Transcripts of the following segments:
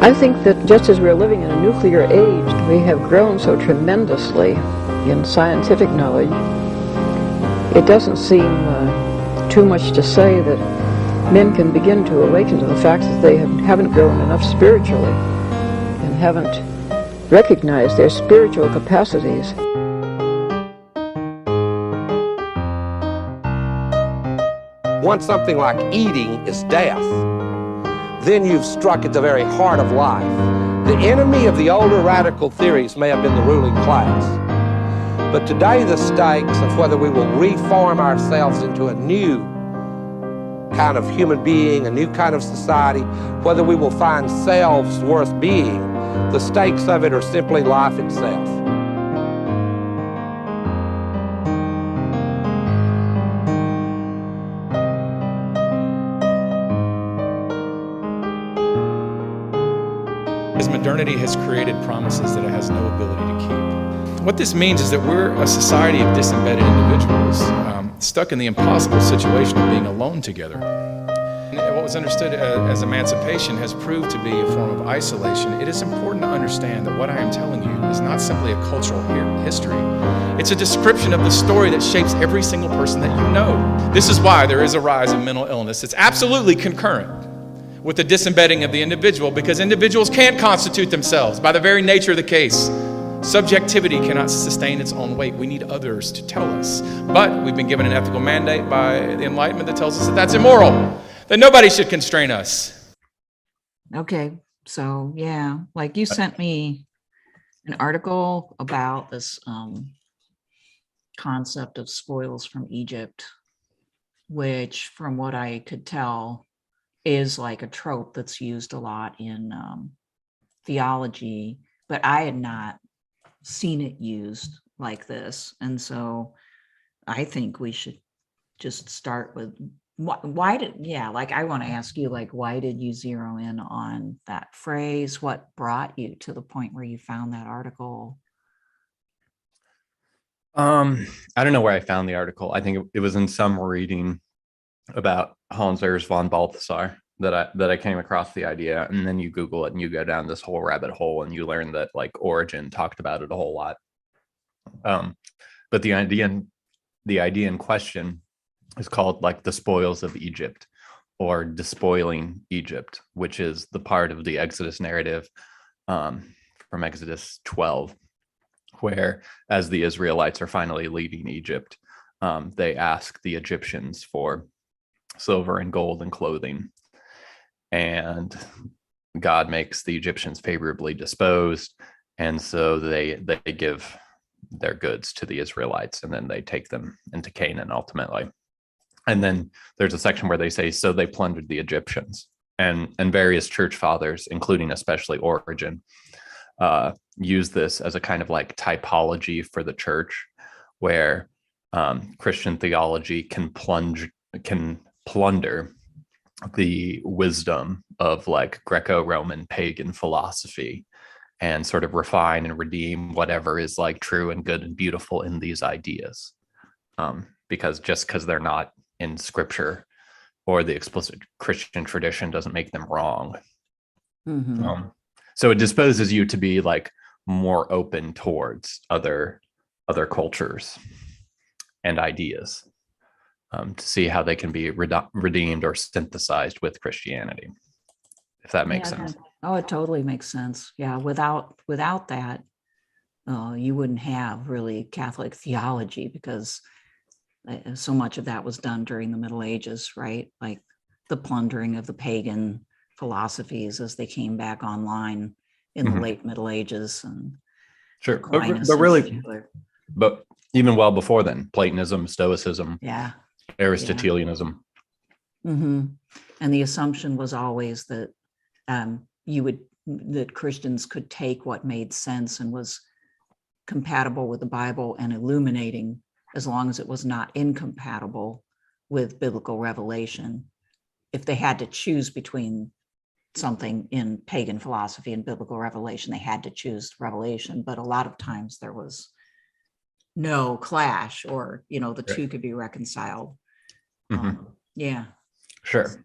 I think that just as we're living in a nuclear age, we have grown so tremendously in scientific knowledge. It doesn't seem too much to say that men can begin to awaken to the fact that they haven't grown enough spiritually and haven't recognized their spiritual capacities. Once something like eating is death, then you've struck at the very heart of life. The enemy of the older radical theories may have been the ruling class. But today the stakes of whether we will reform ourselves into a new kind of human being, a new kind of society, whether we will find selves worth being, the stakes of it are simply life itself. As modernity has created promises that it has no ability to keep. What this means is that we're a society of disembedded individuals, stuck in the impossible situation of being alone together. And what was understood as emancipation has proved to be a form of isolation. It is important to understand that what I am telling you is not simply a cultural history. It's a description of the story that shapes every single person that you know. This is why there is a rise in mental illness. It's absolutely concurrent with the disembedding of the individual, because individuals can't constitute themselves by the very nature of the case. Subjectivity cannot sustain its own weight. We need others to tell us. But we've been given an ethical mandate by the Enlightenment that tells us that that's immoral, that nobody should constrain us. Okay, so yeah, like you sent me an article about this concept of spoils from Egypt, which from what I could tell is like a trope that's used a lot in theology, but I had not seen it used like this. And so I think we should just start with why did, yeah, like I want to ask you, like, why did you zero in on that phrase? What brought you to the point where you found that article? I don't know where I found the article. I think it was in some reading about Hans Urs von Balthasar that I came across the idea, and then you Google it and you go down this whole rabbit hole and you learn that like Origin talked about it a whole lot. But the idea in question is called like the spoils of Egypt, or despoiling Egypt, which is the part of the Exodus narrative from Exodus 12, where as the Israelites are finally leaving Egypt, they ask the Egyptians for silver and gold and clothing, and God makes the Egyptians favorably disposed, and so they give their goods to the Israelites, and then they take them into Canaan ultimately. And then there's a section where they say, so they plundered the Egyptians, and various church fathers, including especially Origen, use this as a kind of like typology for the church, where Christian theology can plunder the wisdom of like Greco-Roman pagan philosophy and sort of refine and redeem whatever is like true and good and beautiful in these ideas, because they're not in scripture or the explicit Christian tradition doesn't make them wrong. Mm-hmm. So it disposes you to be like more open towards other cultures and ideas, to see how they can be redeemed or synthesized with Christianity, if that makes sense. Oh, it totally makes sense. Yeah, without that, you wouldn't have really Catholic theology, because so much of that was done during the Middle Ages, right? Like the plundering of the pagan philosophies as they came back online in the late Middle Ages. And sure, but even well before then, Platonism, Stoicism, Aristotelianism. Mm-hmm. And the assumption was always that that Christians could take what made sense and was compatible with the Bible and illuminating, as long as it was not incompatible with biblical revelation. If they had to choose between something in pagan philosophy and biblical revelation, they had to choose revelation. But a lot of times there was no clash, or the two could be reconciled. Mm-hmm. Yeah, sure.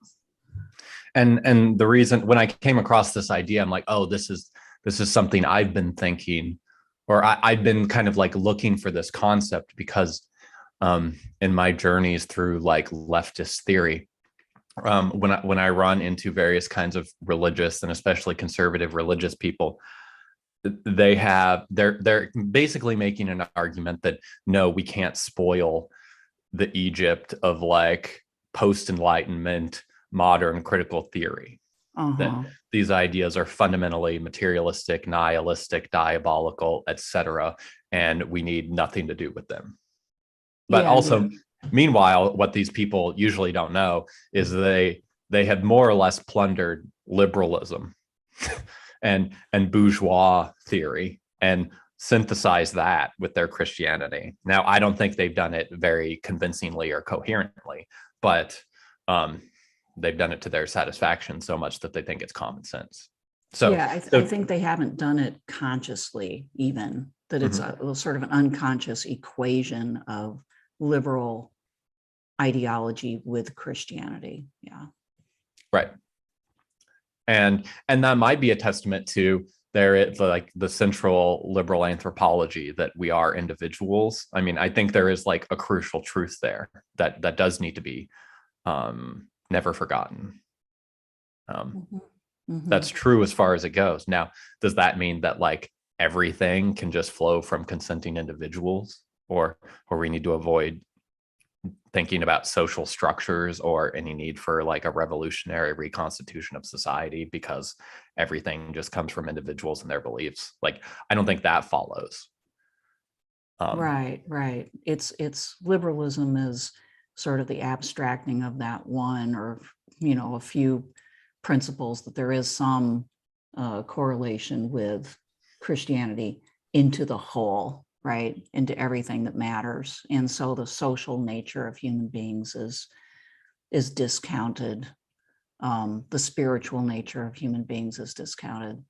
And the reason when I came across this idea, I'm like, oh, this is something I've been thinking, or I've been kind of like looking for this concept because in my journeys through like leftist theory, when I run into various kinds of religious and especially conservative religious people, they're basically making an argument that no, we can't spoil the Egypt of like post-enlightenment modern critical theory. That these ideas are fundamentally materialistic, nihilistic, diabolical, etc., and we need nothing to do with them. But also, meanwhile, what these people usually don't know is they have more or less plundered liberalism and bourgeois theory and synthesized that with their Christianity. Now, I don't think they've done it very convincingly or coherently, but they've done it to their satisfaction so much that they think it's common sense. So yeah, I think they haven't done it consciously, even that it's a sort of an unconscious equation of liberal ideology with Christianity. Yeah. Right. And that might be a testament to like the central liberal anthropology that we are individuals. I mean, I think there is like a crucial truth there that does need to be never forgotten. That's true as far as it goes. Now, does that mean that like everything can just flow from consenting individuals, or we need to avoid thinking about social structures or any need for like a revolutionary reconstitution of society because everything just comes from individuals and their beliefs? Like, I don't think that follows. Right. It's liberalism is sort of the abstracting of that one, or, a few principles that there is some correlation with Christianity into the whole, right? Into everything that matters. And so the social nature of human beings is discounted. The spiritual nature of human beings is discounted.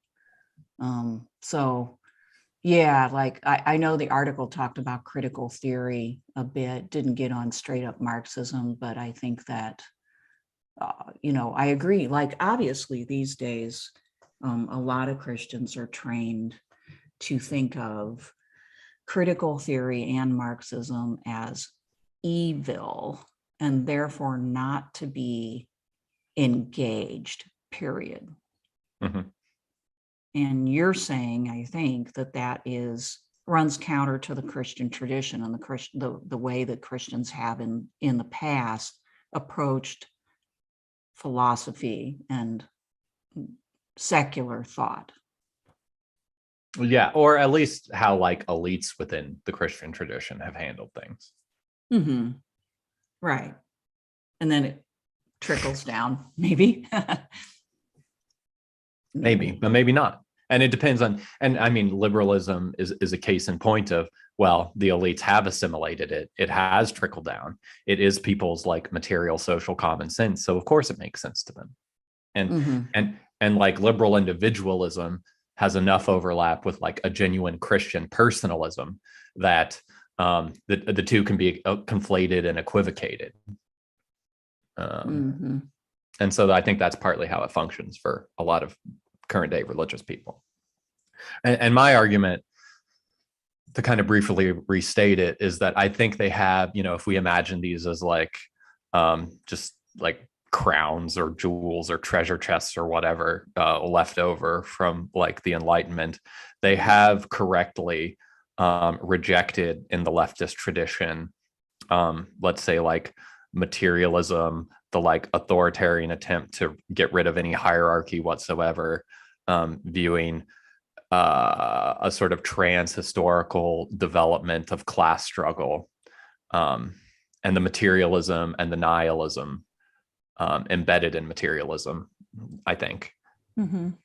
So yeah, like I know the article talked about critical theory a bit, didn't get on straight up Marxism, but I think that, I agree. Like, obviously these days, a lot of Christians are trained to think of critical theory and Marxism as evil and therefore not to be engaged, period. And you're saying, I think, that runs counter to the Christian tradition and the way that Christians have in the past approached philosophy and secular thought. Yeah, or at least how like elites within the Christian tradition have handled things. Right. And then it trickles down, maybe. Maybe, but maybe not. And it depends on, and I mean, liberalism is a case in point of, well, the elites have assimilated it. It has trickled down. It is people's like material social common sense. So of course it makes sense to them. And like liberal individualism has enough overlap with like a genuine Christian personalism that the two can be conflated and equivocated. And so I think that's partly how it functions for a lot of current day religious people. And my argument, to kind of briefly restate it, is that I think they have, if we imagine these as like just like crowns or jewels or treasure chests or whatever left over from like the Enlightenment, they have correctly rejected in the leftist tradition, let's say like materialism, the like authoritarian attempt to get rid of any hierarchy whatsoever, viewing a sort of trans-historical development of class struggle, and the materialism and the nihilism embedded in materialism, I think. This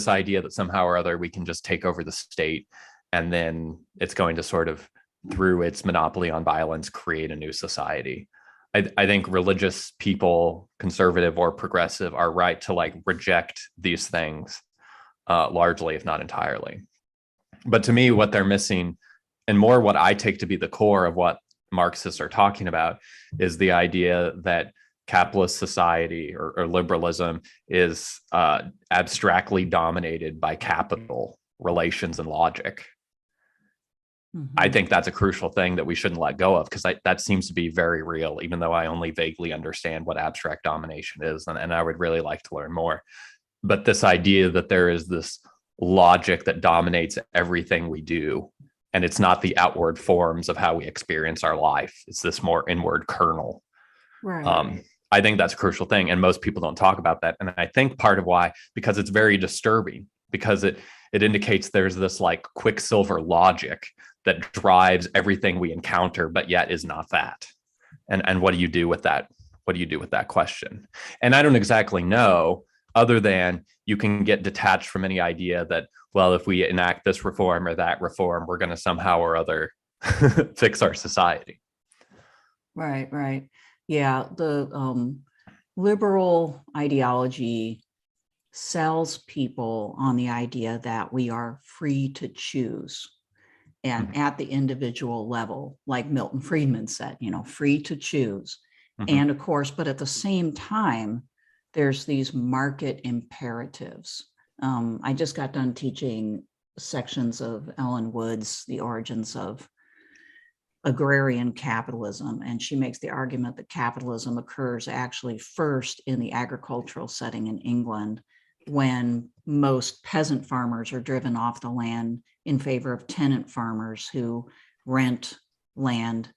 idea that somehow or other we can just take over the state and then it's going to sort of, through its monopoly on violence, create a new society. I think religious people, conservative or progressive, are right to like reject these things largely, if not entirely. But to me, what they're missing, and more what I take to be the core of what Marxists are talking about, is the idea that capitalist society or liberalism is abstractly dominated by capital, relations, and logic. I think that's a crucial thing that we shouldn't let go of, because that seems to be very real, even though I only vaguely understand what abstract domination is, and I would really like to learn more. But this idea that there is this logic that dominates everything we do, and it's not the outward forms of how we experience our life, it's this more inward kernel. Right. I think that's a crucial thing, and most people don't talk about that. And I think part of why, because it's very disturbing, because it indicates there's this like quicksilver logic that drives everything we encounter, but yet is not that. And what do you do with that? What do you do with that question? And I don't exactly know, other than you can get detached from any idea that, well, if we enact this reform or that reform, we're going to somehow or other fix our society. Right, right. Yeah, the liberal ideology sells people on the idea that we are free to choose. And at the individual level, like Milton Friedman said, free to choose. And of course, but at the same time, there's these market imperatives. I just got done teaching sections of Ellen Wood's The Origins of Agrarian Capitalism, and she makes the argument that capitalism occurs actually first in the agricultural setting in England, when most peasant farmers are driven off the land in favor of tenant farmers who rent land,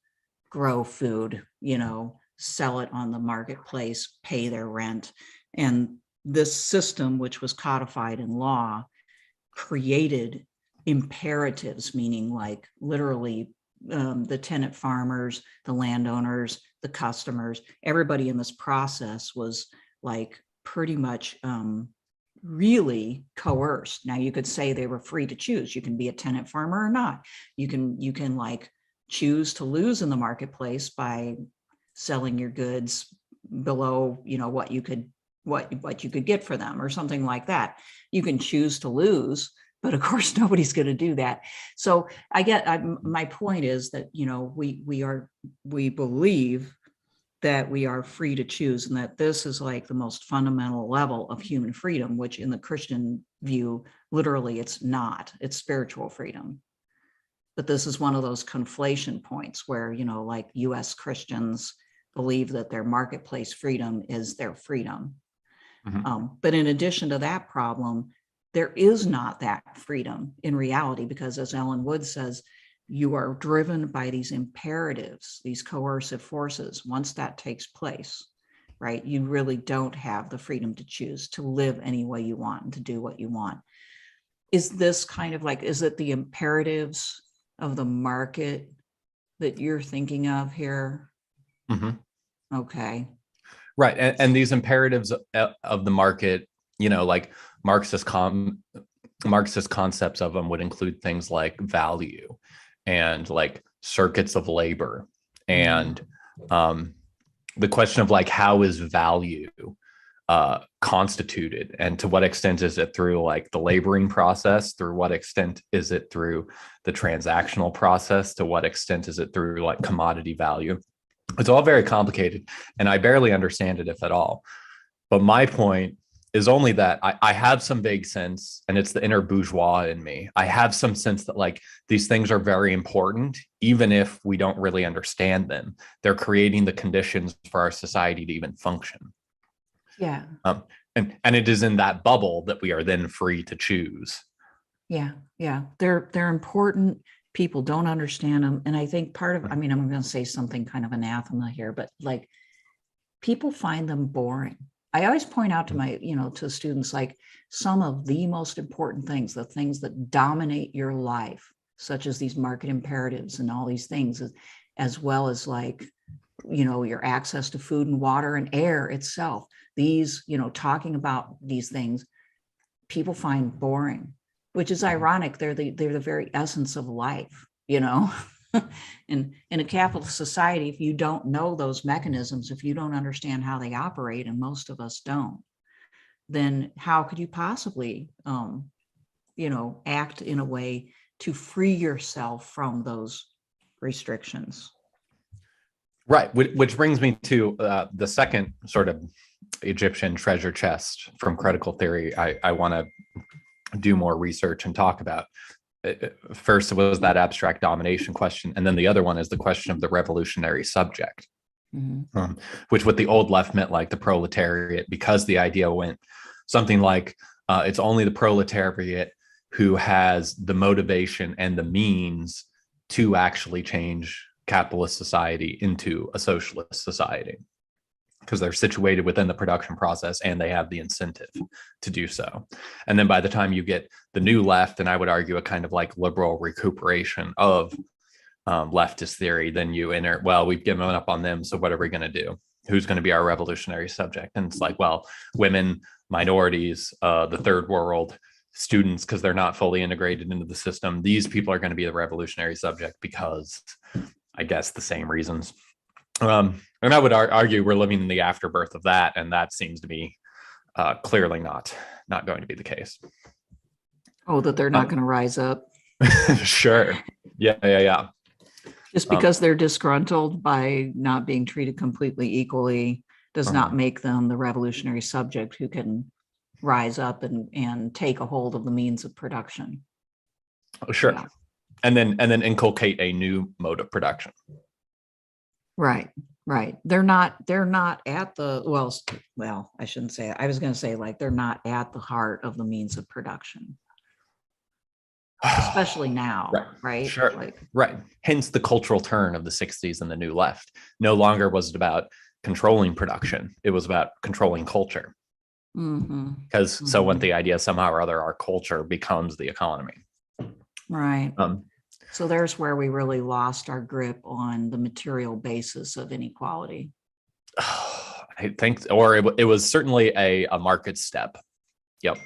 grow food, sell it on the marketplace, pay their rent. And this system, which was codified in law, created imperatives, meaning like literally the tenant farmers, the landowners, the customers, everybody in this process was like pretty much really coerced. Now you could say they were free to choose. You can be a tenant farmer or not. You can like choose to lose in the marketplace by selling your goods below, what you could get for them or something like that. You can choose to lose, but of course nobody's going to do that. So my point is that, we believe that we are free to choose, and that this is like the most fundamental level of human freedom, which in the Christian view, literally it's not, it's spiritual freedom. But this is one of those conflation points where, like US Christians believe that their marketplace freedom is their freedom. But in addition to that problem, there is not that freedom in reality, because as Ellen Wood says, you are driven by these imperatives, these coercive forces. Once that takes place, right, you really don't have the freedom to choose, to live any way you want and to do what you want. Is this kind of like, is it the imperatives of the market that you're thinking of here? Okay. Right. And these imperatives of the market, like Marxist concepts of them would include things like value and like circuits of labor, and the question of like, how is value constituted, and to what extent is it through like the laboring process, through what extent is it through the transactional process, to what extent is it through like commodity value. It's all very complicated, and I barely understand it, if at all. But my point is only that I have some vague sense, and it's the inner bourgeois in me. I have some sense that like these things are very important, even if we don't really understand them. They're creating the conditions for our society to even function. Yeah. And it is in that bubble that we are then free to choose. Yeah. They're important. People don't understand them. And I think part of, I'm going to say something kind of anathema here, but like people find them boring. I always point out to my, to students, like some of the most important things, the things that dominate your life, such as these market imperatives and all these things, as well as like, your access to food and water and air itself. These, talking about these things, people find boring, which is ironic. They're the very essence of life, And in a capitalist society, if you don't know those mechanisms, if you don't understand how they operate, and most of us don't, then how could you possibly, act in a way to free yourself from those restrictions? Right, which brings me to the second sort of Egyptian treasure chest from critical theory I want to do more research and talk about. First was that abstract domination question, and then the other one is the question of the revolutionary subject, which what the old left meant like the proletariat, because the idea went something like it's only the proletariat who has the motivation and the means to actually change capitalist society into a socialist society, because they're situated within the production process and they have the incentive to do so. And then by the time you get the new left, and I would argue a kind of like liberal recuperation of leftist theory, then you enter, well, we've given up on them, so what are we going to do? Who's going to be our revolutionary subject? And it's like, well, women, minorities, the third world, students, because they're not fully integrated into the system. These people are going to be the revolutionary subject because, I guess, the same reasons. And I would argue we're living in the afterbirth of that, and that seems to be clearly not going to be the case. Oh, that they're not going to rise up? Sure. Yeah. Just because they're disgruntled by not being treated completely equally does not make them the revolutionary subject who can rise up and take a hold of the means of production. Sure. Yeah. And then inculcate a new mode of production. Right. They're not at the, well, I shouldn't say it. I was going to say, like, they're not at the heart of the means of production, especially now. Right. Sure. Right. Hence the cultural turn of the 60s and the new left. No longer was it about controlling production. It was about controlling culture. Because so when the idea somehow or other our culture becomes the economy. Right. So there's where we really lost our grip on the material basis of inequality. I think, or it was certainly a market step. Yep.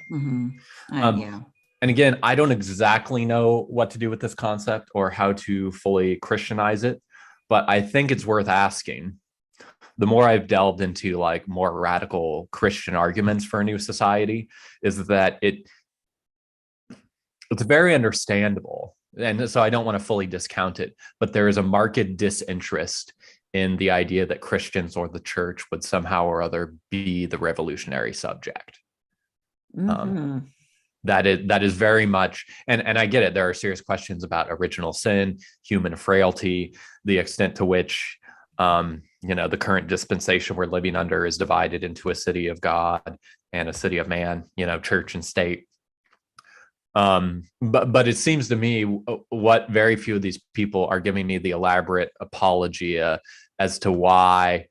Yeah. And again, I don't exactly know what to do with this concept or how to fully Christianize it, but I think it's worth asking. The more I've delved into like more radical Christian arguments for a new society, is that it's very understandable. And so I don't want to fully discount it, but there is a marked disinterest in the idea that Christians or the church would somehow or other be the revolutionary subject. That is very much, and I get it. There are serious questions about original sin, human frailty, the extent to which the current dispensation we're living under is divided into a city of God and a city of man, church and state. But it seems to me what very few of these people are giving me the elaborate apology as to why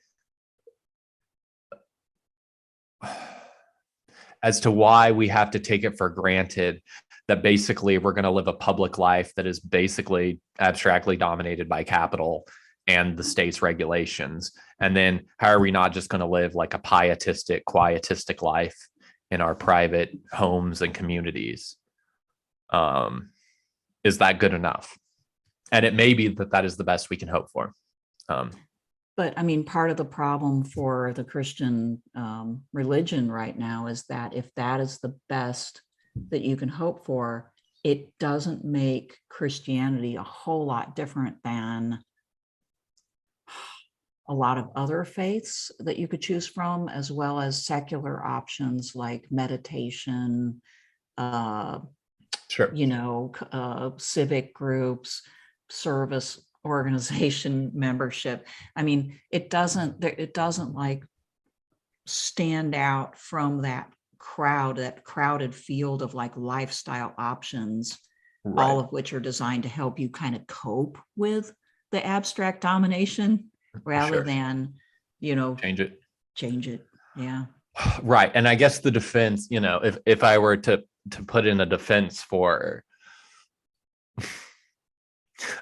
we have to take it for granted that basically we're going to live a public life that is basically abstractly dominated by capital and the state's regulations. And then how are we not just going to live like a quietistic life in our private homes and communities? Is that good enough? And it may be that is the best we can hope for. But I mean, part of the problem for the Christian religion right now is that if that is the best that you can hope for, it doesn't make Christianity a whole lot different than a lot of other faiths that you could choose from, as well as secular options like meditation, civic groups, service organization membership. I mean, it doesn't like stand out from that crowded field of like lifestyle options, all of which are designed to help you kind of cope with the abstract domination rather than, change it. Yeah. Right. And I guess the defense, if I were to put in a defense for,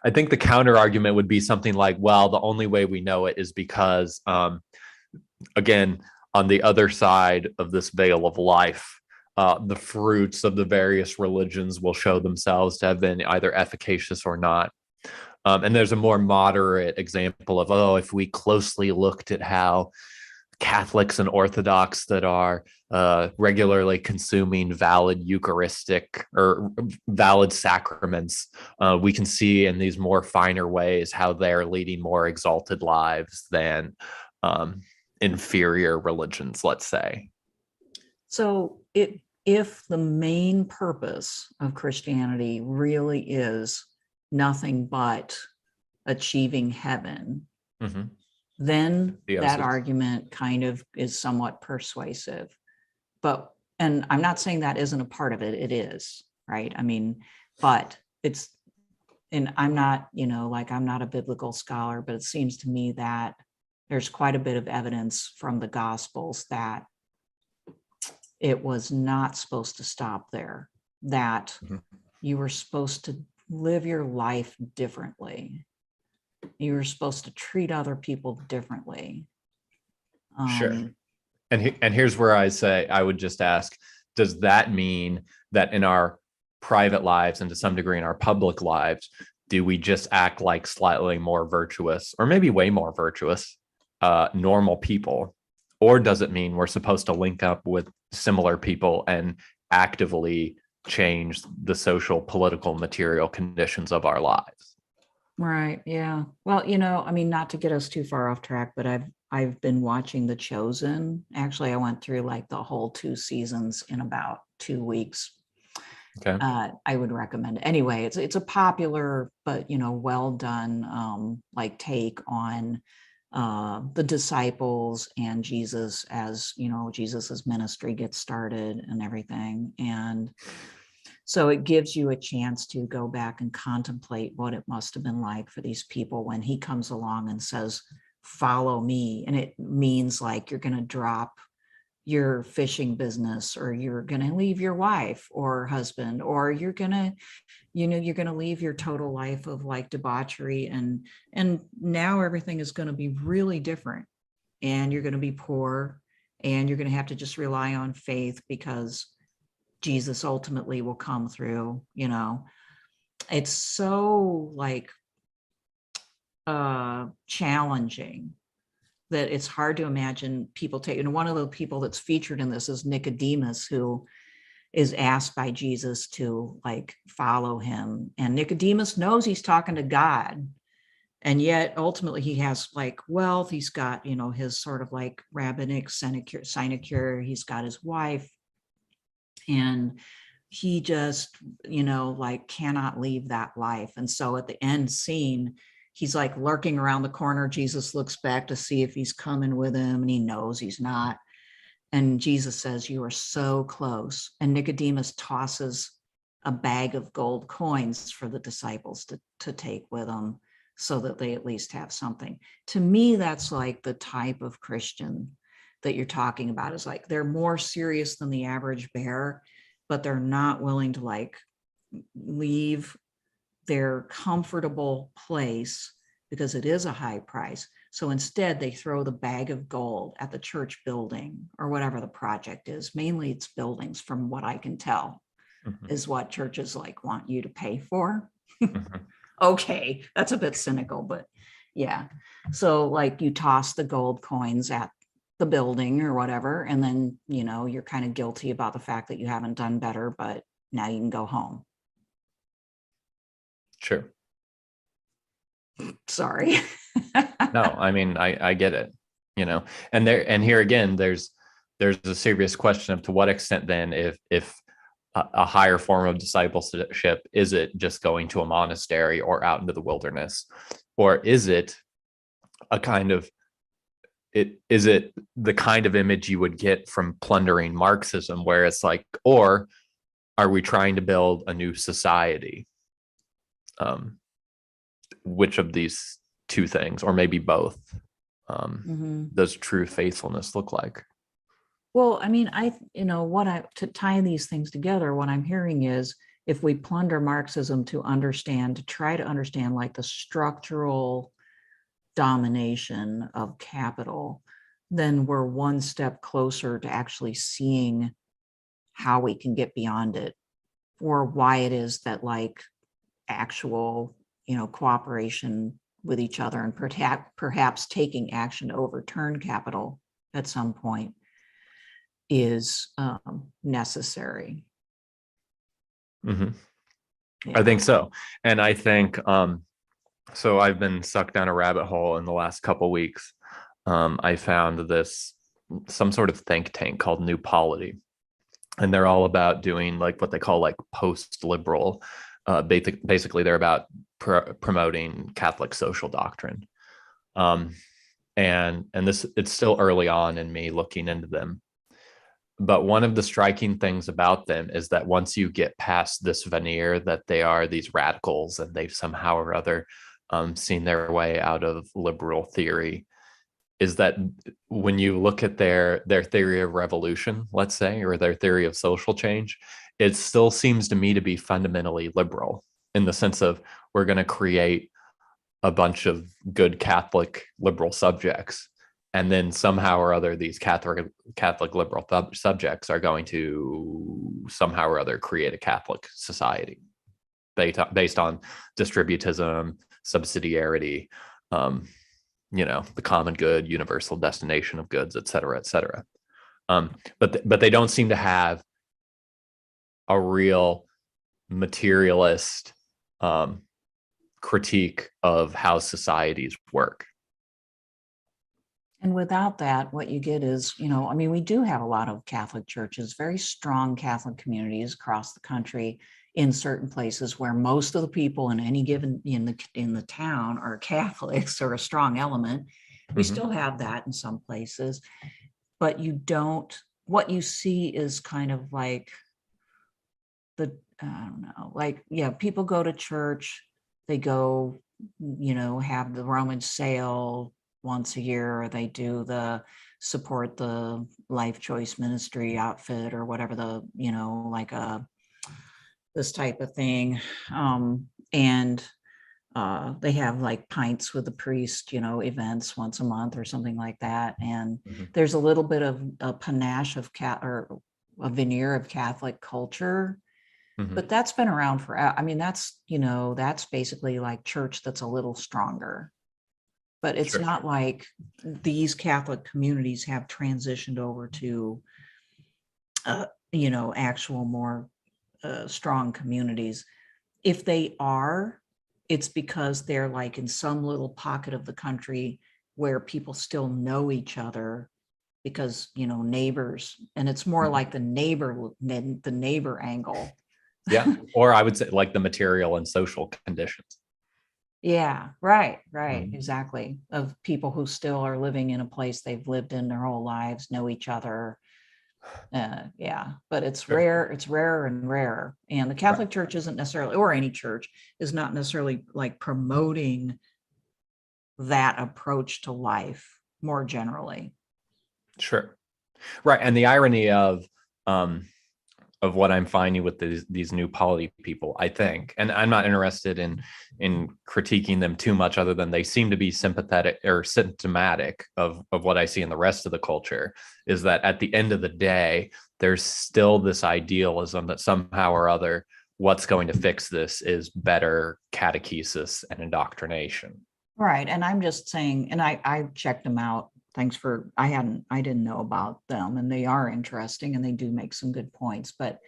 I think the counter argument would be something like, well, the only way we know it is because, again, on the other side of this veil of life, the fruits of the various religions will show themselves to have been either efficacious or not. And there's a more moderate example of, if we closely looked at how Catholics and Orthodox that are regularly consuming valid Eucharistic or valid sacraments. We can see in these more finer ways how they're leading more exalted lives than inferior religions, let's say. So if the main purpose of Christianity really is nothing but achieving heaven, Mm-hmm. then Theosis. that argument kind of is somewhat persuasive. And I'm not saying that isn't a part of it, it is, right? I mean, but it's, and I'm not, I'm not a biblical scholar, but it seems to me that there's quite a bit of evidence from the Gospels that it was not supposed to stop there, that Mm-hmm. you were supposed to live your life differently. You were supposed to treat other people differently. Sure. And here's where I would just ask, does that mean that in our private lives and to some degree in our public lives, do we just act like slightly more virtuous or maybe way more virtuous normal people? Or does it mean we're supposed to link up with similar people and actively change the social, political, material conditions of our lives? Right. Yeah. Well, I mean, not to get us too far off track, but I've been watching The Chosen. Actually, I went through like the whole 2 seasons in about 2 weeks. Okay. I would recommend it. Anyway, it's a popular but well done like take on the disciples and Jesus as Jesus's ministry gets started and everything. And so it gives you a chance to go back and contemplate what it must have been like for these people when he comes along and says, follow me. And it means like you're going to drop your fishing business, or you're going to leave your wife or husband, or you're going to, you're going to leave your total life of like debauchery. And now everything is going to be really different, and you're going to be poor, and you're going to have to just rely on faith because Jesus ultimately will come through. It's so like challenging that it's hard to imagine people take. And one of the people that's featured in this is Nicodemus, who is asked by Jesus to like follow him. And Nicodemus knows he's talking to God. And yet ultimately he has like wealth. He's got, his sort of like rabbinic sinecure. He's got his wife. And he just, like cannot leave that life. And so at the end scene, he's like lurking around the corner. Jesus looks back to see if he's coming with him, and he knows he's not. And Jesus says, you are so close. And Nicodemus tosses a bag of gold coins for the disciples to take with them so that they at least have something. To me, that's like the type of Christian that you're talking about, is like they're more serious than the average bear, but they're not willing to like leave their comfortable place because it is a high price. So instead they throw the bag of gold at the church building or whatever the project is. Mainly it's buildings, from what I can tell, is what churches like want you to pay for. Okay, that's a bit cynical, but yeah. So like you toss the gold coins at the building or whatever, and then, you're kind of guilty about the fact that you haven't done better, but now you can go home. Sure. Sorry. No, I mean, I get it, and here again, there's a serious question of to what extent then, if a higher form of discipleship, is it just going to a monastery or out into the wilderness, or is it a kind of, is it the kind of image you would get from plundering Marxism, where it's like, or are we trying to build a new society? Which of these two things, or maybe both, does true faithfulness look like? Well, I mean, to tie these things together, what I'm hearing is, if we plunder Marxism to try to understand like the structural domination of capital, then we're one step closer to actually seeing how we can get beyond it, or why it is that like actual, cooperation with each other and perhaps taking action to overturn capital at some point is necessary. Mhm. Yeah. I think so. And I think, so I've been sucked down a rabbit hole in the last couple weeks. I found some sort of think tank called New Polity, and they're all about doing like what they call like post-liberal. Basically, they're about promoting Catholic social doctrine. And this, it's still early on in me looking into them. But one of the striking things about them is that once you get past this veneer that they are these radicals and they've somehow or other seen their way out of liberal theory, is that when you look at their theory of revolution, let's say, or their theory of social change, it still seems to me to be fundamentally liberal in the sense of we're going to create a bunch of good Catholic liberal subjects. And then somehow or other, these Catholic liberal subjects are going to somehow or other create a Catholic society based on distributism, subsidiarity, the common good, universal destination of goods, et cetera, et cetera. But they don't seem to have a real materialist critique of how societies work. And without that, what you get is, we do have a lot of Catholic churches, very strong Catholic communities across the country in certain places where most of the people in any given in the town are Catholics or a strong element. We still have that in some places, but what you see is kind of like people go to church, they go, have the Roman sale once a year, or they do support the Life Choice Ministry outfit or whatever this type of thing. And they have like pints with the priest, events once a month or something like that. And there's a little bit of a panache of or a veneer of Catholic culture, but that's been around forever. That's basically like church that's a little stronger. But it's not like these Catholic communities have transitioned over to, actual more strong communities. If they are, it's because they're like in some little pocket of the country where people still know each other because, neighbors, and it's more like the neighbor angle. Yeah. Or I would say like the material and social conditions. Yeah, right, exactly. Of people who still are living in a place they've lived in their whole lives, know each other. But it's rare. It's rarer and rarer. And the Catholic Church isn't necessarily, or any church is not necessarily like promoting that approach to life more generally. Sure. Right. And the irony of what I'm finding with these New Polity people, I think, and I'm not interested in critiquing them too much, other than they seem to be sympathetic or symptomatic of what I see in the rest of the culture, is that at the end of the day, there's still this idealism that somehow or other, what's going to fix this is better catechesis and indoctrination. Right. And I'm just saying, and I checked them out. Thanks for, I didn't know about them, and they are interesting and they do make some good points. But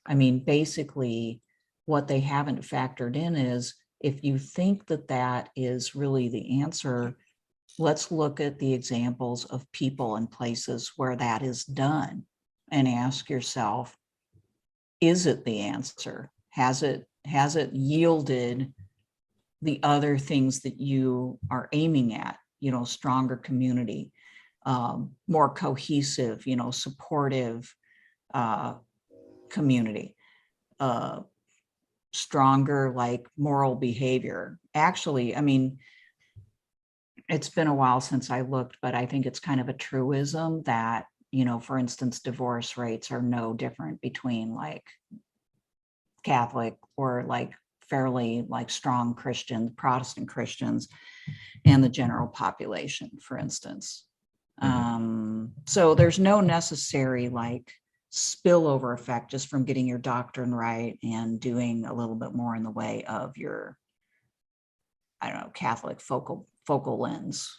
basically what they haven't factored in is, if you think that is really the answer, let's look at the examples of people and places where that is done and ask yourself, is it the answer? Has it yielded the other things that you are aiming at? Stronger community, more cohesive, supportive community, stronger like moral behavior. Actually, it's been a while since I looked, but I think it's kind of a truism that, for instance, divorce rates are no different between like Catholic or like fairly like strong Protestant Christians and the general population, for instance. So there's no necessary like spillover effect just from getting your doctrine right and doing a little bit more in the way of your, Catholic focal lens.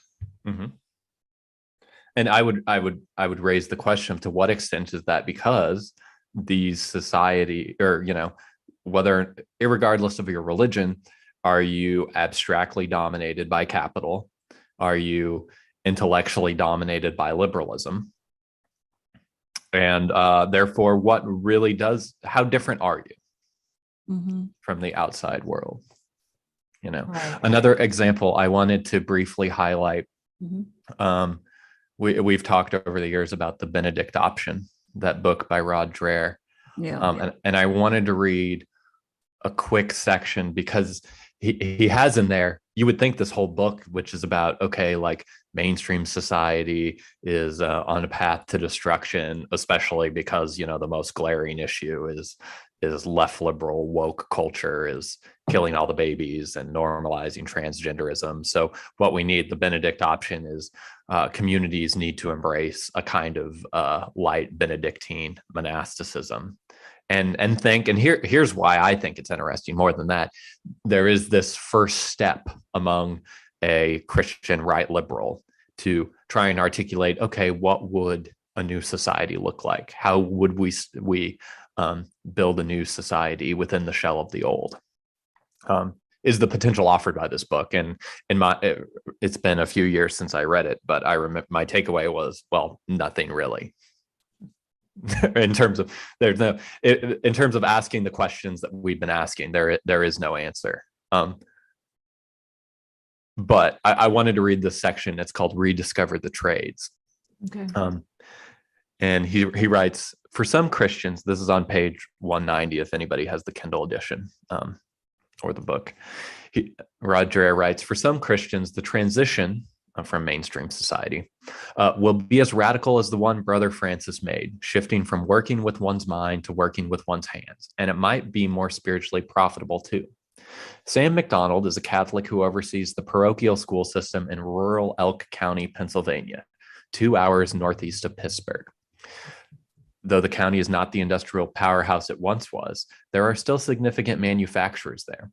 And I would raise the question of to what extent is that because these society, or whether, irregardless of your religion, are you abstractly dominated by capital? Are you intellectually dominated by liberalism? And therefore, how different are you from the outside world? Right. Another example I wanted to briefly highlight. We've talked over the years about the Benedict Option, that book by Rod Dreher. Yeah. And I wanted to read a quick section because he has in there, you would think this whole book, which is about, okay, like mainstream society is on a path to destruction, especially because, the most glaring issue is left liberal woke culture is killing all the babies and normalizing transgenderism. So what we need, the Benedict Option, is communities need to embrace a kind of light Benedictine monasticism. And here's why I think it's interesting. More than that, there is this first step among a Christian right liberal to try and articulate, okay, what would a new society look like? How would we build a new society within the shell of the old? Is the potential offered by this book. And it's been a few years since I read it, but I remember my takeaway was, well, nothing really. in terms of asking the questions that we've been asking, there is no answer. But I wanted to read this section. It's called Rediscover the Trades. Okay. And he writes, for some Christians, this is on page 190 if anybody has the Kindle edition or the book. Rod Dreher writes, for some Christians, the transition from mainstream society will be as radical as the one Brother Francis made, shifting from working with one's mind to working with one's hands. And it might be more spiritually profitable too. Sam McDonald is a Catholic who oversees the parochial school system in rural Elk County, Pennsylvania, 2 hours northeast of Pittsburgh. Though the county is not the industrial powerhouse it once was, there are still significant manufacturers there.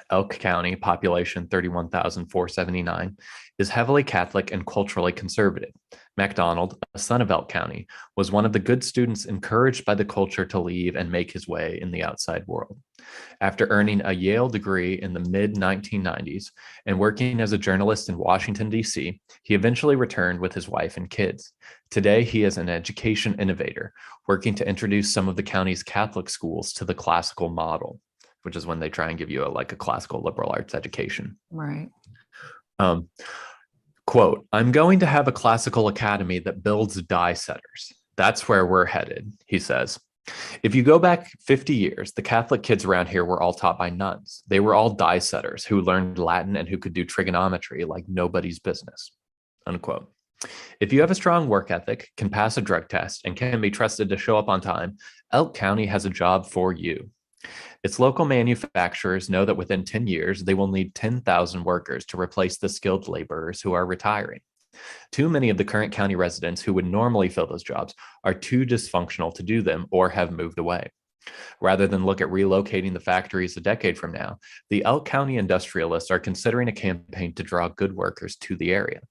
Elk County, population 31,479, is heavily Catholic and culturally conservative. MacDonald, a son of Elk County, was one of the good students encouraged by the culture to leave and make his way in the outside world. After earning a Yale degree in the mid-1990s and working as a journalist in Washington, D.C., he eventually returned with his wife and kids. Today, he is an education innovator, working to introduce some of the county's Catholic schools to the classical model, which is when they try and give you a classical liberal arts education. Right. Quote, I'm going to have a classical academy that builds die setters. That's where we're headed, he says. If you go back 50 years, the Catholic kids around here were all taught by nuns. They were all die setters who learned Latin and who could do trigonometry like nobody's business, unquote. If you have a strong work ethic, can pass a drug test, and can be trusted to show up on time, Elk County has a job for you. Its local manufacturers know that within 10 years, they will need 10,000 workers to replace the skilled laborers who are retiring. Too many of the current county residents who would normally fill those jobs are too dysfunctional to do them or have moved away. Rather than look at relocating the factories a decade from now, the Elk County industrialists are considering a campaign to draw good workers to the area.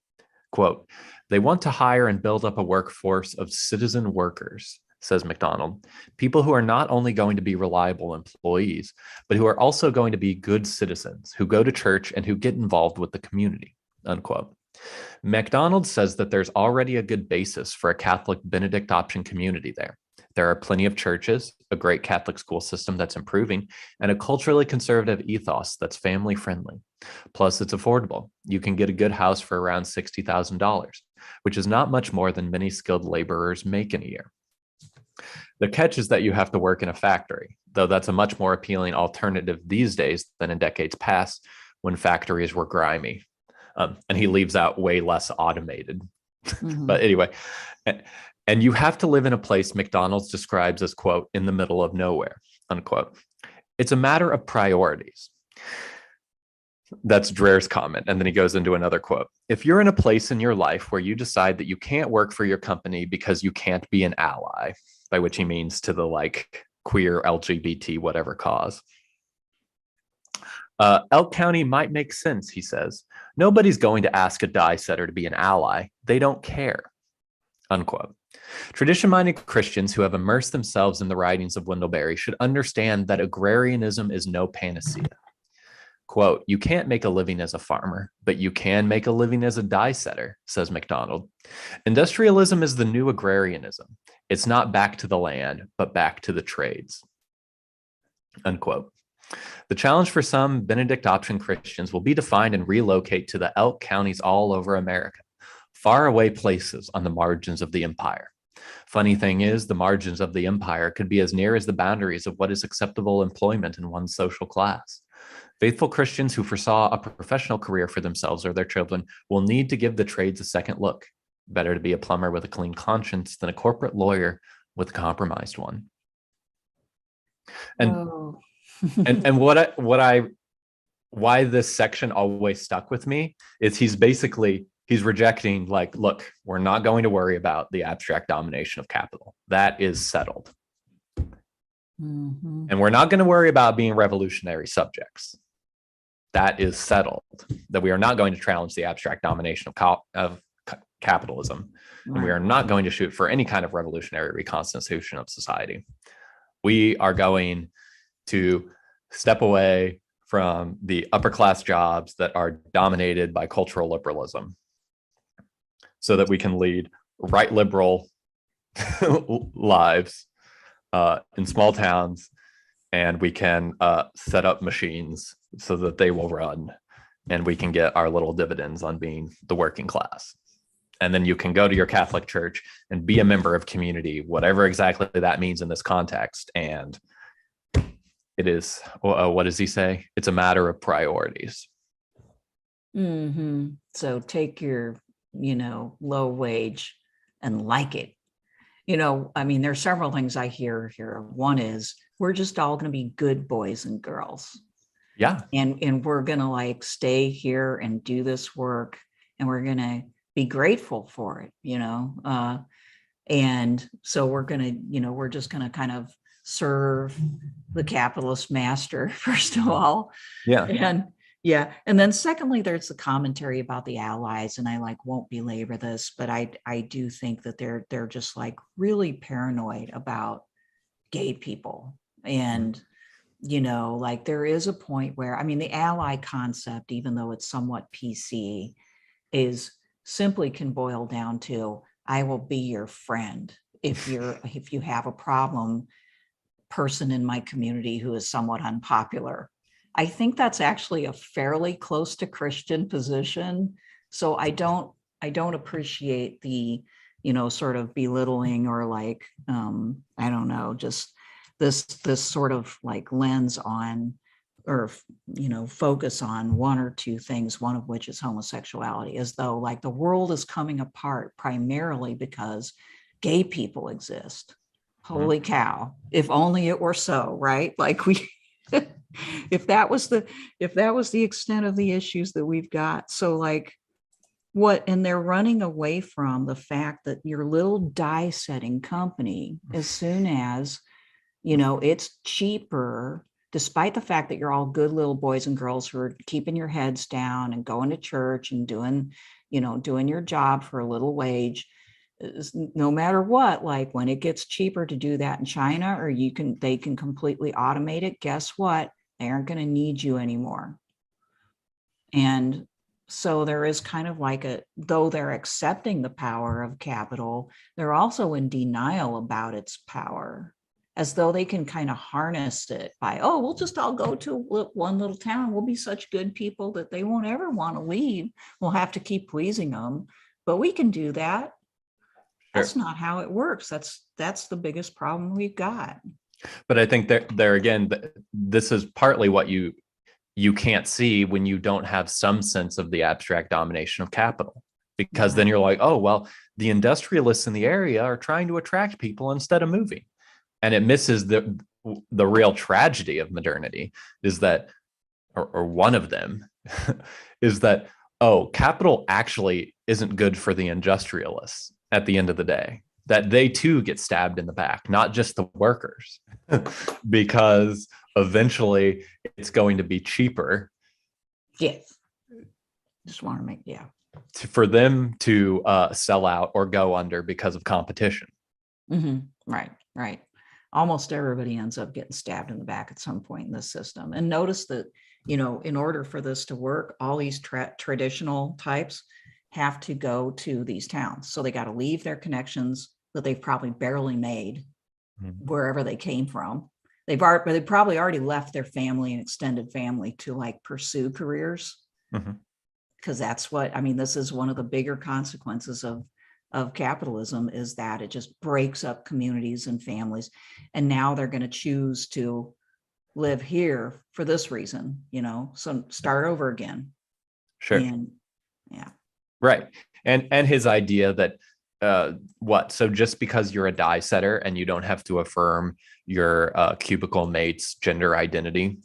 Quote, they want to hire and build up a workforce of citizen workers, says McDonald, people who are not only going to be reliable employees, but who are also going to be good citizens who go to church and who get involved with the community, unquote. McDonald says that there's already a good basis for a Catholic Benedict Option community there. There are plenty of churches, a great Catholic school system that's improving, and a culturally conservative ethos that's family friendly. Plus, it's affordable. You can get a good house for around $60,000, which is not much more than many skilled laborers make in a year. The catch is that you have to work in a factory, though that's a much more appealing alternative these days than in decades past when factories were grimy. And he leaves out way less automated. Mm-hmm. But anyway, and you have to live in a place McDonald's describes as, quote, in the middle of nowhere, unquote. It's a matter of priorities. That's Dreher's comment. And then he goes into another quote. If you're in a place in your life where you decide that you can't work for your company because you can't be an ally, by which he means to the queer LGBT, whatever cause, Elk County might make sense, he says. Nobody's going to ask a die setter to be an ally. They don't care, unquote. Tradition-minded Christians who have immersed themselves in the writings of Wendell Berry should understand that agrarianism is no panacea. Quote, you can't make a living as a farmer, but you can make a living as a die setter, says MacDonald. Industrialism is the new agrarianism. It's not back to the land, but back to the trades, unquote. The challenge for some Benedict option Christians will be to find and relocate to the elk counties all over America, far away places on the margins of the empire. Funny thing is, the margins of the empire could be as near as the boundaries of what is acceptable employment in one social class. Faithful Christians who foresaw a professional career for themselves or their children will need to give the trades a second look. Better to be a plumber with a clean conscience than a corporate lawyer with a compromised one. And Oh. and why this section always stuck with me is he's rejecting, like, look, we're not going to worry about the abstract domination of capital. That is settled. Mm-hmm. And we're not going to worry about being revolutionary subjects. That is settled. That we are not going to challenge the abstract domination of capitalism. And we are not going to shoot for any kind of revolutionary reconstitution of society. We are going to step away from the upper class jobs that are dominated by cultural liberalism so that we can lead right liberal lives in small towns, and we can set up machines so that they will run, and we can get our little dividends on being the working class. And then you can go to your Catholic church and be a member of community, whatever exactly that means in this context. And it is, what does he say? It's a matter of priorities. Mm-hmm. So take your, low wage and like it. I mean, there's several things I hear here. One is we're just all going to be good boys and girls. Yeah. And we're going to stay here and do this work, and we're going to be grateful for it, and so we're going to, we're just going to kind of serve the capitalist master, first of all. Yeah. And then secondly, there's the commentary about the allies, and I won't belabor this, but I do think that they're just really paranoid about gay people. And there is a point where, I mean, the ally concept, even though it's somewhat PC, is simply can boil down to, I will be your friend if you have a person in my community who is somewhat unpopular. I think that's actually a fairly close to Christian position. So I don't appreciate the, sort of belittling or I don't know, just this sort of lens on, or, focus on one or two things, one of which is homosexuality, as though the world is coming apart primarily because gay people exist. Holy cow, if only it were so, right? If that was the extent of the issues that we've got. So and they're running away from the fact that your little die setting company, as soon as, it's cheaper, despite the fact that you're all good little boys and girls who are keeping your heads down and going to church and doing your job for a little wage, no matter what, when it gets cheaper to do that in China, or they can completely automate it, guess what? They aren't going to need you anymore. And so there is kind of though they're accepting the power of capital, they're also in denial about its power, as though they can kind of harness it by, we'll just all go to one little town. We'll be such good people that they won't ever want to leave. We'll have to keep pleasing them, but we can do that. That's not how it works. That's the biggest problem we've got. But I think there again, this is partly what you can't see when you don't have some sense of the abstract domination of capital, because then you're like, oh, well, the industrialists in the area are trying to attract people instead of moving. And it misses the real tragedy of modernity is that, or one of them is that, capital actually isn't good for the industrialists at the end of the day, that they too get stabbed in the back, not just the workers, because eventually it's going to be cheaper Yes. Just want to make, for them to sell out or go under because of competition. Right, right. Almost everybody ends up getting stabbed in the back at some point in this system. And notice that, in order for this to work, all these traditional types have to go to these towns. So they got to leave their connections that they've probably barely made wherever they came from. They've probably already left their family and extended family to like pursue careers. Because that's what, this is one of the bigger consequences of capitalism, is that it just breaks up communities and families. And now they're going to choose to live here for this reason, so start over again. Sure. And yeah. Right. And his idea that so just because you're a die setter and you don't have to affirm your cubicle mate's gender identity,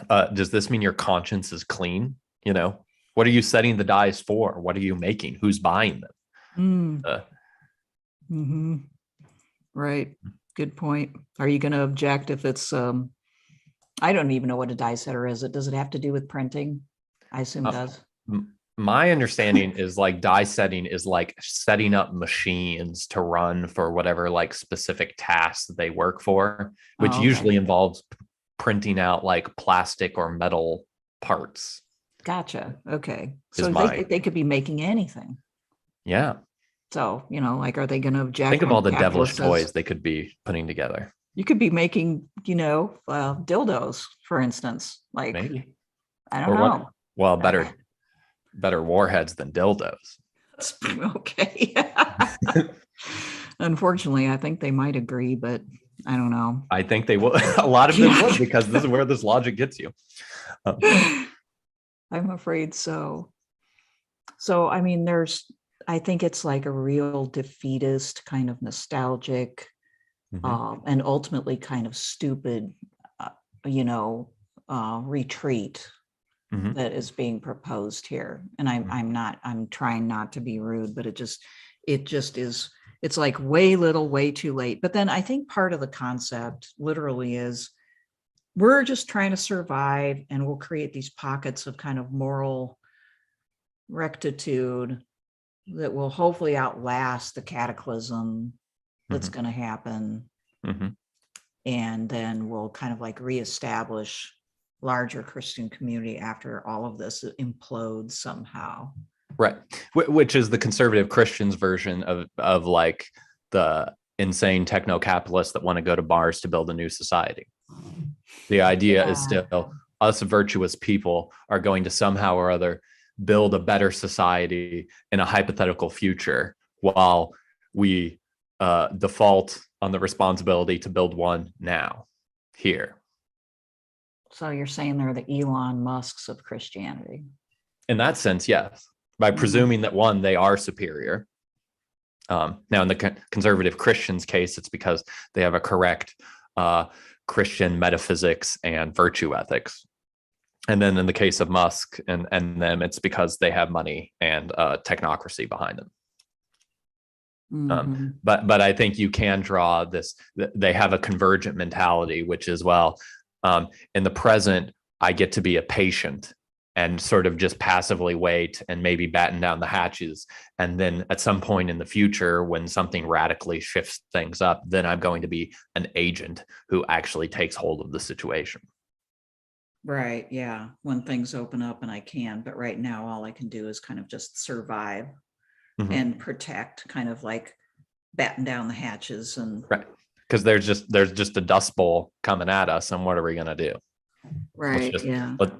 does this mean your conscience is clean? What are you setting the dies for? What are you making? Who's buying them? Right. Good point. Are you going to object if it's I don't even know what a die setter is. Does it have to do with printing? I assume it does. My understanding is like die setting is like setting up machines to run for whatever like specific tasks they work for, which usually involves printing out like plastic or metal parts. Gotcha. Okay. So they could be making anything. Yeah. So, like, are they going to object? Think of all the devilish toys they could be putting together. You could be making, dildos, for instance. Like, maybe. I don't know. Well, better warheads than dildos. Okay. Unfortunately, I think they might agree, but I don't know. I think they will. A lot of them would, because this is where this logic gets you. I'm afraid so. So, I think it's like a real defeatist, kind of nostalgic, and ultimately kind of stupid, retreat that is being proposed here. And I'm trying not to be rude, but it just is, it's like way little, way too late. But then I think part of the concept literally is we're just trying to survive, and we'll create these pockets of kind of moral rectitude that will hopefully outlast the cataclysm that's going to happen. And then we'll kind of like reestablish larger Christian community after all of this implodes somehow. Right. Which is the conservative Christians version of like the insane techno-capitalists that want to go to Mars to build a new society. The idea is still us virtuous people are going to somehow or other build a better society in a hypothetical future, while we default on the responsibility to build one now, here. So you're saying they're the Elon Musks of Christianity? In that sense, yes. By presuming that, one, they are superior. Now, in the conservative Christians' case, it's because they have a correct Christian metaphysics and virtue ethics. And then in the case of Musk and them, it's because they have money and technocracy behind them. But I think you can draw this, they have a convergent mentality, which is, well, in the present, I get to be a patient and sort of just passively wait and maybe batten down the hatches. And then at some point in the future, when something radically shifts things up, then I'm going to be an agent who actually takes hold of the situation. Right. Yeah. When things open up and I can, but right now, all I can do is kind of just survive and protect, kind of like batten down the hatches. And right. Because there's just a dust bowl coming at us. And what are we going to do? Right.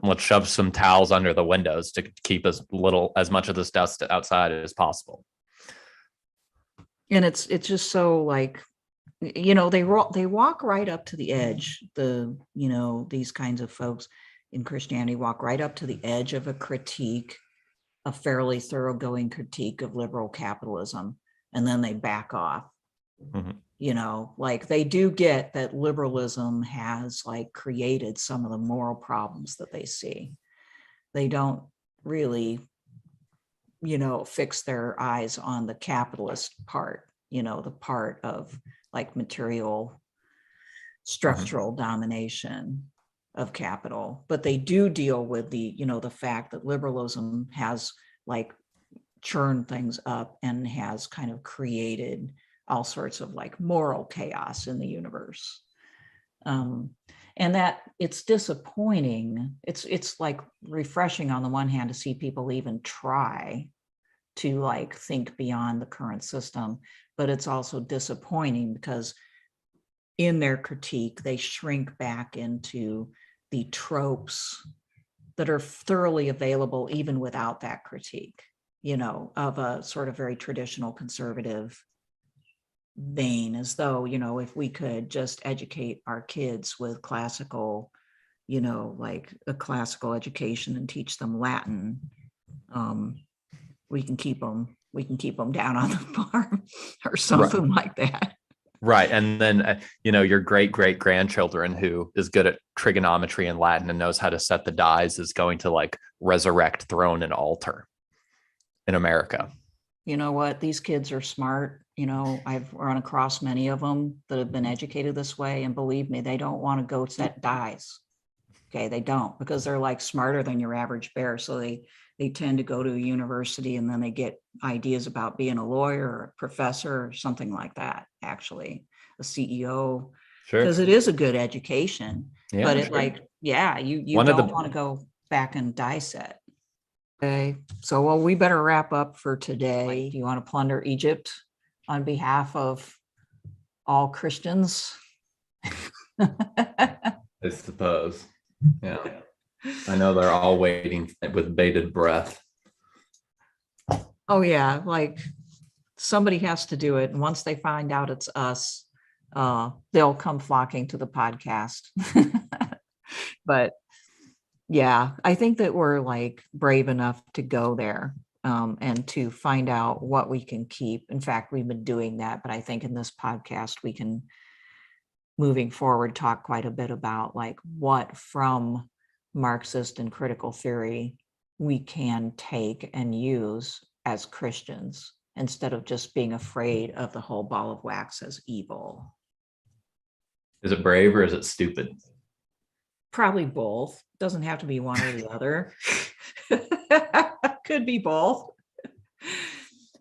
Let's shove some towels under the windows to keep as much of this dust outside as possible. And it's just so like, they walk right up to the edge. These kinds of folks in Christianity walk right up to the edge of a critique, a fairly thoroughgoing critique of liberal capitalism, and then they back off. Like they do get that liberalism has like created some of the moral problems that they see. They don't really, fix their eyes on the capitalist part, the part of like material structural domination. of capital, but they do deal with the, the fact that liberalism has like churned things up and has kind of created all sorts of like moral chaos in the universe. And that it's disappointing. It's like refreshing on the one hand to see people even try to like think beyond the current system, but it's also disappointing because in their critique, they shrink back into the tropes that are thoroughly available even without that critique, of a sort of very traditional conservative vein, as though, if we could just educate our kids with classical, like a classical education and teach them Latin, we can keep them down on the farm or something like that. Right. And then, your great grandchildren who is good at trigonometry and Latin and knows how to set the dies is going to like resurrect throne and altar in America. You know what? These kids are smart. I've run across many of them that have been educated this way. And believe me, they don't want to go set dies. Okay. They don't, because they're like smarter than your average bear. So they tend to go to a university and then they get ideas about being a lawyer or a professor or something like that, actually, a CEO, because it is a good education. Yeah, but you don't want to go back and die set. Okay, so well, we better wrap up for today. Do you want to plunder Egypt on behalf of all Christians? I suppose. Yeah. I know they're all waiting with bated breath. Oh yeah, like somebody has to do it. And once they find out it's us, they'll come flocking to the podcast. But yeah, I think that we're like brave enough to go there and to find out what we can keep. In fact, we've been doing that, but I think in this podcast, we can, moving forward, talk quite a bit about like what from Marxist and critical theory we can take and use as Christians instead of just being afraid of the whole ball of wax as evil. Is it brave or is it stupid? Probably both. Doesn't have to be one or the other. Could be both.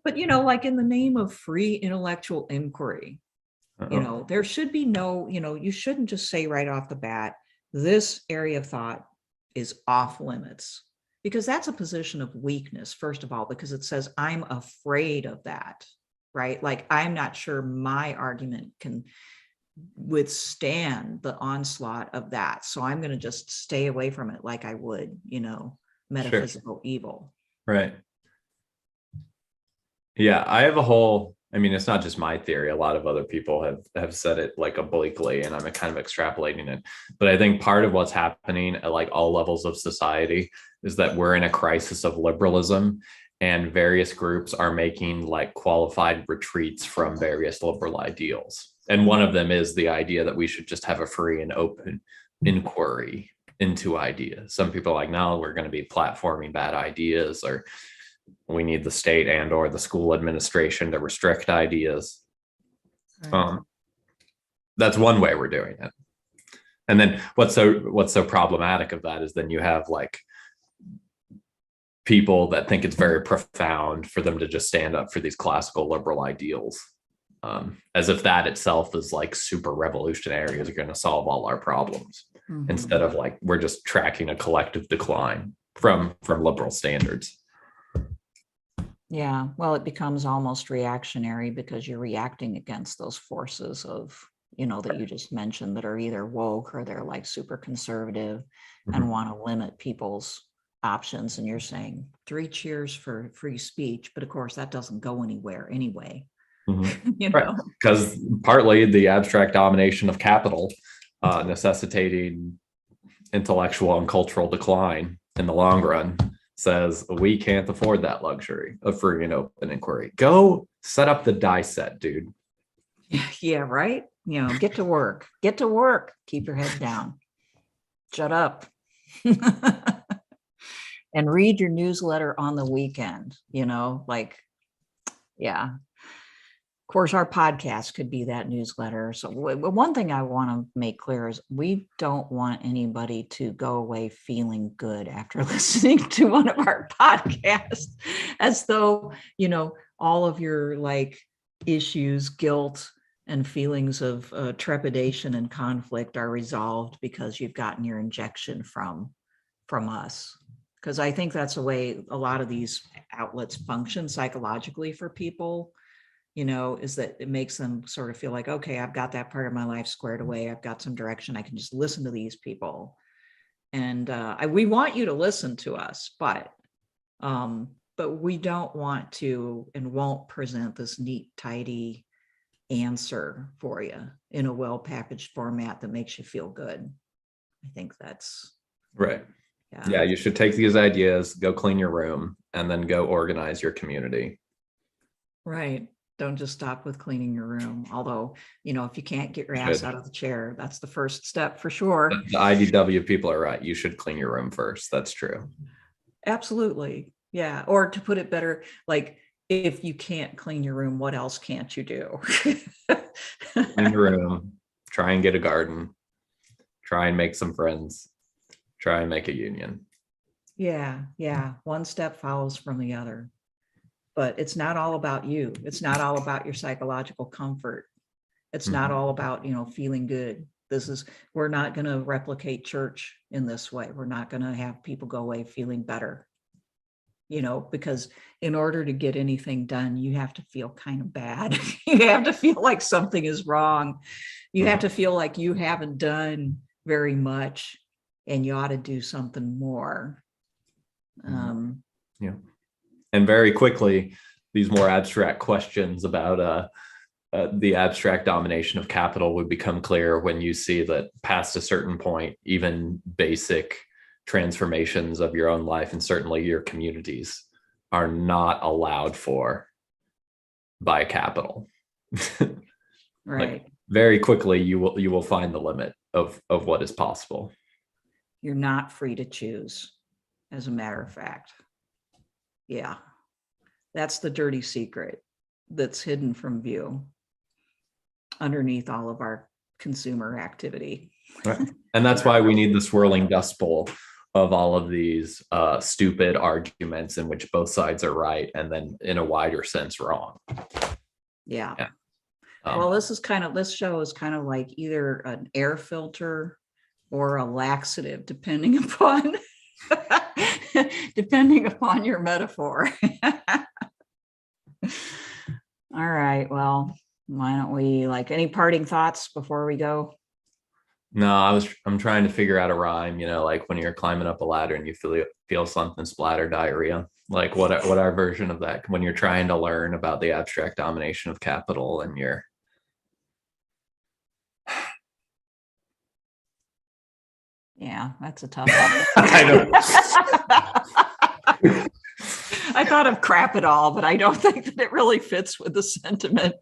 But, like in the name of free intellectual inquiry, there should be no, you shouldn't just say right off the bat, this area of thought is off limits, because that's a position of weakness, first of all, because it says I'm afraid of that, right? Like, I'm not sure my argument can withstand the onslaught of that. So I'm going to just stay away from it like I would, metaphysical evil. Right. Yeah, I have it's not just my theory. A lot of other people have said it like obliquely, and I'm kind of extrapolating it. But I think part of what's happening at like all levels of society is that we're in a crisis of liberalism, and various groups are making like qualified retreats from various liberal ideals. And one of them is the idea that we should just have a free and open inquiry into ideas. Some people are like, no, we're going to be platforming bad ideas, or we need the state and or the school administration to restrict ideas. Right. That's one way we're doing it. And then what's so problematic of that is then you have like people that think it's very profound for them to just stand up for these classical liberal ideals, as if that itself is like super revolutionary, is going to solve all our problems, instead of like we're just tracking a collective decline from liberal standards. Yeah, well, it becomes almost reactionary because you're reacting against those forces of, that you just mentioned, that are either woke or they're like super conservative and want to limit people's options. And you're saying 3 cheers for free speech, but of course that doesn't go anywhere anyway. Right. Because partly the abstract domination of capital necessitating intellectual and cultural decline in the long run says we can't afford that luxury of free and open inquiry. Go set up the die set, dude. Yeah, right. Get to work. Keep your head down. Shut up. And read your newsletter on the weekend, yeah. course, our podcast could be that newsletter. So one thing I want to make clear is we don't want anybody to go away feeling good after listening to one of our podcasts, as though, all of your like issues, guilt, and feelings of trepidation and conflict are resolved because you've gotten your injection from us. Because I think that's the way a lot of these outlets function psychologically for people, is that it makes them sort of feel like, okay, I've got that part of my life squared away. I've got some direction. I can just listen to these people. And we want you to listen to us, but we don't want to and won't present this neat, tidy answer for you in a well-packaged format that makes you feel good. I think that's right. Yeah, you should take these ideas, go clean your room, and then go organize your community. Right. Don't just stop with cleaning your room. Although, if you can't get your ass out of the chair, that's the first step for sure. The IDW people are right. You should clean your room first. That's true. Absolutely. Yeah. Or to put it better, like, if you can't clean your room, what else can't you do? Clean your room, try and get a garden, try and make some friends, try and make a union. Yeah. One step follows from the other. But it's not all about you. It's not all about your psychological comfort. It's not all about, feeling good. We're not going to replicate church in this way. We're not going to have people go away feeling better, because in order to get anything done, you have to feel kind of bad. You have to feel like something is wrong. You have to feel like you haven't done very much and you ought to do something more. Yeah. And very quickly, these more abstract questions about the abstract domination of capital would become clear when you see that past a certain point, even basic transformations of your own life and certainly your communities are not allowed for by capital. Right. Like, very quickly, you will find the limit of what is possible. You're not free to choose, as a matter of fact. Yeah, that's the dirty secret that's hidden from view underneath all of our consumer activity. Right. And that's why we need the swirling dust bowl of all of these stupid arguments in which both sides are right and then in a wider sense wrong. Yeah. Well, this show is kind of like either an air filter or a laxative, depending upon your metaphor. All right. Well, why don't we, any parting thoughts before we go? No, I'm trying to figure out a rhyme, like when you're climbing up a ladder and you feel something splatter, diarrhea. Like what our version of that when you're trying to learn about the abstract domination of capital and you're Yeah, that's a tough one. I know. I thought of crap it all, but I don't think that it really fits with the sentiment.